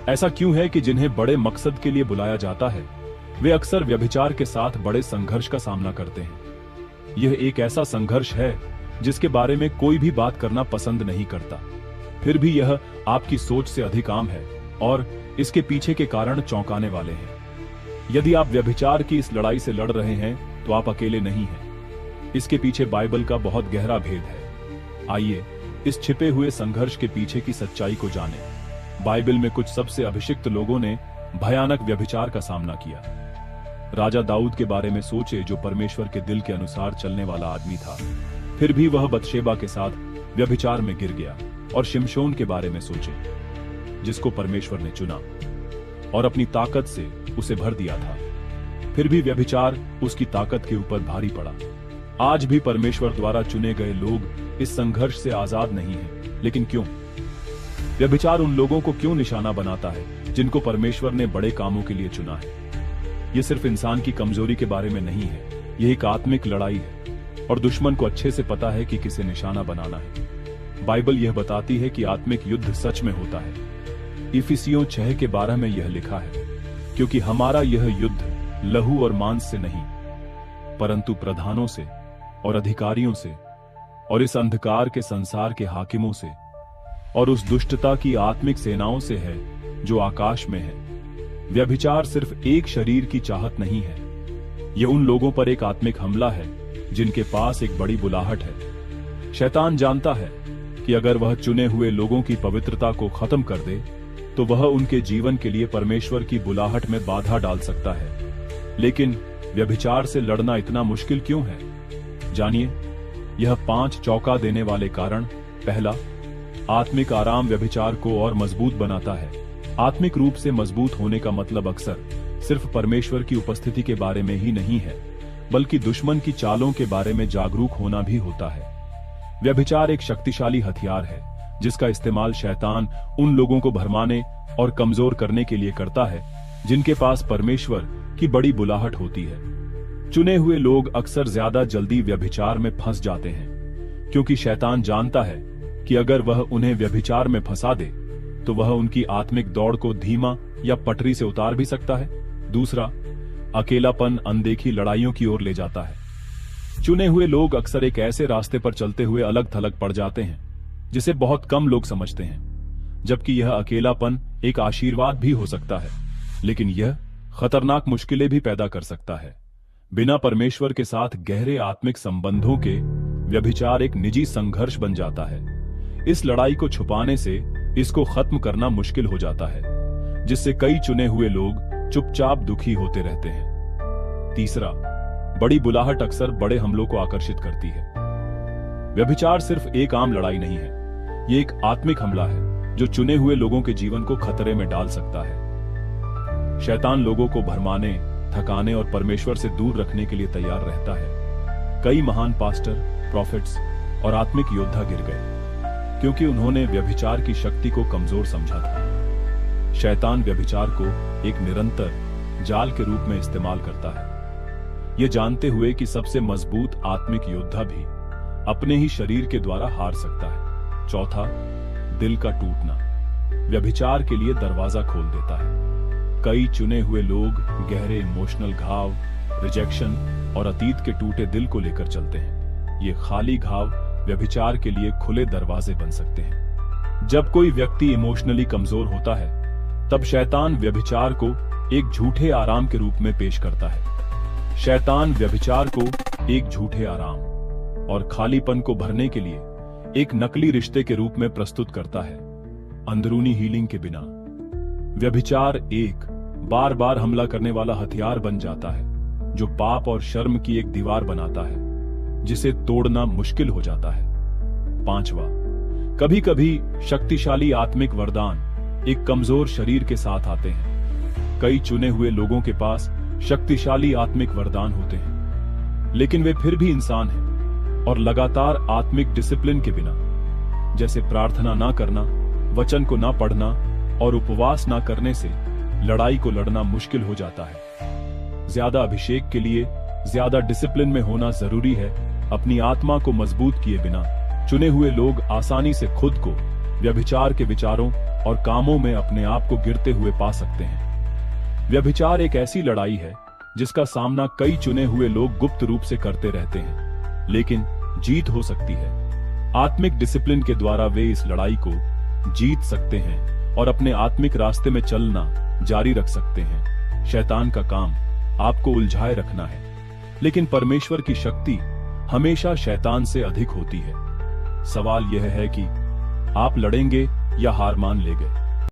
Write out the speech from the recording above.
ऐसा क्यों है कि जिन्हें बड़े मकसद के लिए बुलाया जाता है वे अक्सर व्यभिचार के साथ बड़े संघर्ष का सामना करते हैं। यह एक ऐसा संघर्ष है जिसके बारे में कोई भी बात करना पसंद नहीं करता, फिर भी यह आपकी सोच से अधिक आम है और इसके पीछे के कारण चौंकाने वाले हैं। यदि आप व्यभिचार की इस लड़ाई से लड़ रहे हैं तो आप अकेले नहीं हैं। इसके पीछे बाइबल का बहुत गहरा भेद है। आइए इस छिपे हुए संघर्ष के पीछे की सच्चाई को जानें। बाइबल में कुछ सबसे अभिषिक्त लोगों ने भयानक व्यभिचार का सामना किया। राजा दाऊद के बारे में सोचे, जो परमेश्वर के दिल के अनुसार चलने वाला आदमी था, फिर भी वह बतशेबा के साथ व्यभिचार में गिर गया। और शिमशोन के बारे में सोचे, जिसको परमेश्वर ने चुना और अपनी ताकत से उसे भर दिया था, फिर भी व्यभिचार उसकी ताकत के ऊपर भारी पड़ा। आज भी परमेश्वर द्वारा चुने गए लोग इस संघर्ष से आजाद नहीं हैं, लेकिन क्यों? व्यभिचार उन लोगों को क्यों निशाना बनाता है जिनको परमेश्वर ने बड़े कामों के लिए चुना है? यह सिर्फ इंसान की कमजोरी के बारे में नहीं है, यह एक आत्मिक लड़ाई है और दुश्मन को अच्छे से पता है कि किसे निशाना बनाना है। बाइबल यह बताती है कि आत्मिक युद्ध सच में होता है। इफिसियों 6:12 में यह लिखा है, क्योंकि हमारा यह युद्ध लहू और मांस से नहीं, परंतु प्रधानों से और अधिकारियों से और इस अंधकार के संसार के हाकिमों से और उस दुष्टता की आत्मिक सेनाओं से है जो आकाश में है। व्यभिचार सिर्फ एक शरीर की चाहत नहीं है, यह उन लोगों पर एक आत्मिक हमला है जिनके पास एक बड़ी बुलाहट है। शैतान जानता है कि अगर वह चुने हुए लोगों की पवित्रता को खत्म कर दे तो वह उनके जीवन के लिए परमेश्वर की बुलाहट में बाधा डाल सकता है। लेकिन व्यभिचार से लड़ना इतना मुश्किल क्यों है? जानिए, यह 5 चौंका देने वाले कारण। पहला, आत्मिक आराम व्यभिचार को और मजबूत बनाता है। आत्मिक रूप से मजबूत होने का मतलब अक्सर सिर्फ परमेश्वर की उपस्थिति के बारे में ही नहीं है, बल्कि दुश्मन की चालों के बारे में जागरूक होना भी होता है। व्यभिचार एक शक्तिशाली हथियार है जिसका इस्तेमाल शैतान उन लोगों को भरमाने और कमजोर करने के लिए करता है जिनके पास परमेश्वर की बड़ी बुलाहट होती है। चुने हुए लोग अक्सर ज्यादा जल्दी व्यभिचार में फंस जाते हैं, क्योंकि शैतान जानता है कि अगर वह उन्हें व्यभिचार में फंसा दे तो वह उनकी आत्मिक दौड़ को धीमा या पटरी से उतार भी सकता है। दूसरा, अकेलापन अनदेखी लड़ाइयों की ओर ले जाता है। चुने हुए लोग अक्सर एक ऐसे रास्ते पर चलते हुए अलग थलग पड़ जाते हैं जिसे बहुत कम लोग समझते हैं, जबकि यह अकेलापन एक आशीर्वाद भी हो सकता है, लेकिन यह खतरनाक मुश्किलें भी पैदा कर सकता है। बिना परमेश्वर के साथ गहरे आत्मिक संबंधों के व्यभिचार एक निजी संघर्ष बन जाता है। इस लड़ाई को छुपाने से इसको खत्म करना मुश्किल हो जाता है, जिससे कई चुने हुए लोग चुपचाप दुखी होते रहते हैं। तीसरा, बड़ी बुलाहट अक्सर बड़े हमलों को आकर्षित करती है। व्यभिचार सिर्फ एक आम लड़ाई नहीं है, यह एक आत्मिक हमला है जो चुने हुए लोगों के जीवन को खतरे में डाल सकता है। शैतान लोगों को भरमाने, थकाने और परमेश्वर से दूर रखने के लिए तैयार रहता है। कई महान पास्टर, प्रॉफिट्स और आत्मिक योद्धा गिर गए क्योंकि उन्होंने व्यभिचार की शक्ति को कमजोर समझा था। शैतान व्यभिचार को एक निरंतर जाल के रूप में इस्तेमाल करता है, यह जानते हुए कि सबसे मजबूत आत्मिक योद्धा भी अपने ही शरीर के द्वारा हार सकता है। चौथा, दिल का टूटना व्यभिचार के लिए दरवाजा खोल देता है। कई चुने हुए लोग गहरे इमोशनल घाव, रिजेक्शन और अतीत के टूटे दिल को लेकर चलते हैं। ये खाली घाव व्यभिचार के लिए खुले दरवाजे बन सकते हैं। जब कोई व्यक्ति इमोशनली कमजोर होता है तब शैतान व्यभिचार को एक झूठे आराम के रूप में पेश करता है। शैतान व्यभिचार को एक झूठे आराम और खालीपन को भरने के लिए एक नकली रिश्ते के रूप में प्रस्तुत करता है, अंदरूनी हीलिंग के बिना। व्यभिचार एक बार बार हमला करने वाला हथियार बन जाता है जो पाप और शर्म की एक दीवार बनाता है जिसे तोड़ना मुश्किल हो जाता है। पांचवा, कभी कभी शक्तिशाली आत्मिक वरदान एक कमजोर शरीर के साथ आते हैं। कई चुने हुए लोगों के पास शक्तिशाली आत्मिक वरदान होते हैं, लेकिन वे फिर भी इंसान हैं और लगातार आत्मिक डिसिप्लिन के बिना, जैसे प्रार्थना ना करना, वचन को ना पढ़ना और उपवास ना करने से लड़ाई को लड़ना मुश्किल हो जाता है। ज्यादा अभिषेक के लिए ज्यादा डिसिप्लिन में होना जरूरी है। अपनी आत्मा को मजबूत किए बिना चुने हुए लोग आसानी से खुद को व्यभिचार के विचारों और कामों में अपने आप को गिरते हुए पा सकते हैं। व्यभिचार एक ऐसी लड़ाई है जिसका सामना कई चुने हुए लोग गुप्त रूप से करते रहते हैं, लेकिन जीत हो सकती है। आत्मिक डिसिप्लिन के द्वारा वे इस लड़ाई को जीत सकते हैं और अपने आत्मिक रास्ते में चलना जारी रख सकते हैं। शैतान का काम आपको उलझाए रखना है, लेकिन परमेश्वर की शक्ति हमेशा शैतान से अधिक होती है। सवाल यह है कि आप लड़ेंगे या हार मान लेंगे।